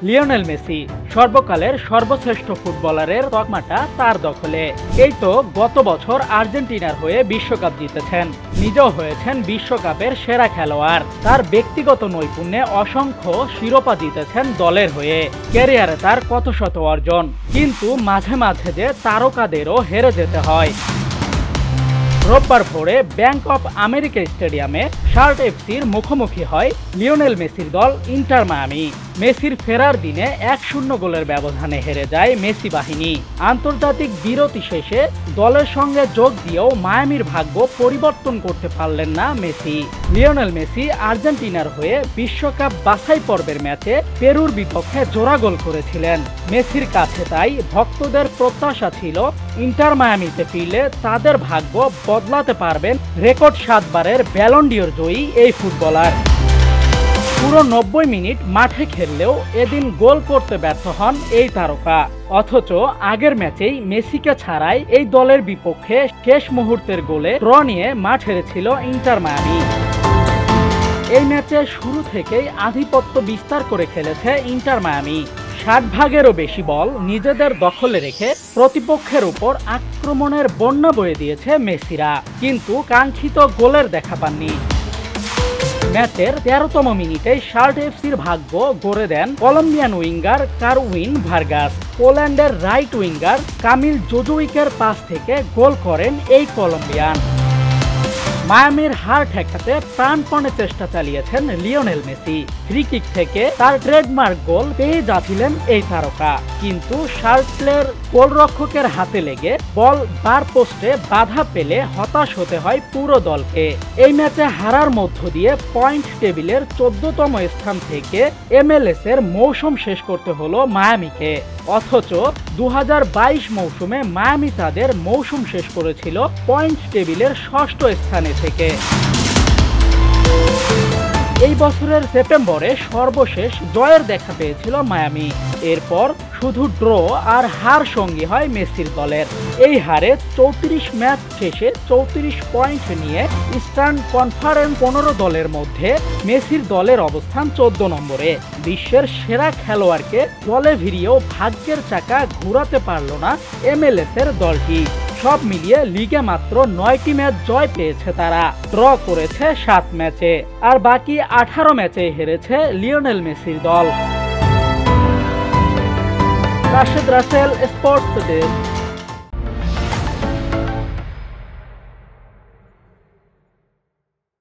Lionel Messi সর্বকালের সর্বশ্রেষ্ঠ ফুটবলারের তকমাটা তার দখলে। এই তো গত বছর আর্জেন্টিনার হয়ে বিশ্বকাপ জিতেছেন, নিজেও হয়েছেন বিশ্বকাপের সেরা খেলোয়াড়। তার ব্যক্তিগত নৈপুণ্যে অসংখ্য শিরোপা জিতেছেন দলের হয়ে। ক্যারিয়ারে তার কত শত অর্জন, কিন্তু মাঝে মাঝে যে তারকাদেরও হেরে যেতে হয়। রোববার ভোরে ব্যাংক অফ আমেরিকা স্টেডিয়ামে শার্ট এফসির মুখোমুখি হয় লিওনেল মেসির দল ইন্টার মায়ামি। মেসির ফেরার দিনে 1-0 গোলের ব্যবধানে হেরে যায় মেসি বাহিনী। আন্তর্জাতিক বিরতি শেষে দলের সঙ্গে যোগ দিয়েও মায়ামির ভাগ্য পরিবর্তন করতে পারলেন না মেসি। লিওনেল মেসি আর্জেন্টিনার হয়ে বিশ্বকাপ বাছাই পর্বের ম্যাচে পেরুর বিপক্ষে জোড়া গোল করেছিলেন। মেসির কাছে তাই ভক্তদের প্রত্যাশা ছিল ইন্টার মায়ামিতে ফিরলে তাদের ভাগ্য বদলাতে পারবেন রেকর্ড 7 বারের ব্যালন ডিওর জয়ী এই ফুটবলার। পুরো 90 মিনিট মাঠে খেললেও এদিন গোল করতে ব্যর্থ হন এই তারকা। অথচ আগের ম্যাচেই মেসিকে ছাড়াই এই দলের বিপক্ষে শেষ মুহূর্তের গোলে ড্র নিয়ে মাঠ হেরেছিল ইন্টার মায়ামি। এই ম্যাচে শুরু থেকেই আধিপত্য বিস্তার করে খেলেছে ইন্টার মায়ামি। 60 ভাগেরও বেশি বল নিজেদের দখলে রেখে প্রতিপক্ষের উপর আক্রমণের বন্যা বয়ে দিয়েছে মেসিরা, কিন্তু কাঙ্ক্ষিত গোলের দেখা পাননি। ম্যাচের 13তম মিনিটে শার্ট এফসির ভাগ্য গড়ে দেন কলম্বিয়ান উইঙ্গার কারউইন ভার্গাস। পোল্যান্ডের রাইট উইঙ্গার কামিল জোজুইকের পাস থেকে গোল করেন এই কলম্বিয়ান। মায়ামির হার ঠেকাতে প্রাণপণে চেষ্টা চালিয়েছেন লিওনেল মেসি। ফ্রি কিক থেকে তার ট্রেডমার্ক গোল পেয়ে যাচ্ছিলেন এই তারকা, কিন্তু শার্টলের গোলরক্ষকের হাতে লেগে বল বার পোস্টে বাধা পেলে হতাশ হতে হয় পুরো দলকে। এই ম্যাচে হারার মধ্য দিয়ে পয়েন্ট টেবিলের 14তম স্থান থেকে MLS এর মৌসুম শেষ করতে হলো মায়ামিকে। অথচ 2022 মৌসুমে মায়ামি তাদের মৌসুম শেষ করেছিল পয়েন্ট টেবিলের 6ষ্ঠ স্থানে থেকে। এই বছরের সেপ্টেম্বরে সর্বশেষ জয়ের দেখা পেয়েছিল মায়ামি। এরপর শুধু ড্র আর হার সঙ্গী হয় মেসির দলের। এই হারে 34 ম্যাচ শেষে 34 পয়েন্ট নিয়ে ইস্টার্ন কনফারেন্স 15 দলের মধ্যে মেসির দলের অবস্থান 14 নম্বরে। বিশ্বের সেরা খেলোয়াড়কে দলে ভিড়িয়েও ভাগ্যের চাকা ঘুরাতে পারল না MLS এর দলটি। সব মিলিয়ে লিগে মাত্র 9টি ম্যাচ জয় পেয়েছে তারা, ড্র করেছে 7 ম্যাচে, আর বাকি 18 ম্যাচে হেরেছে লিওনেল মেসির দল। Rashed Russell, sports desk.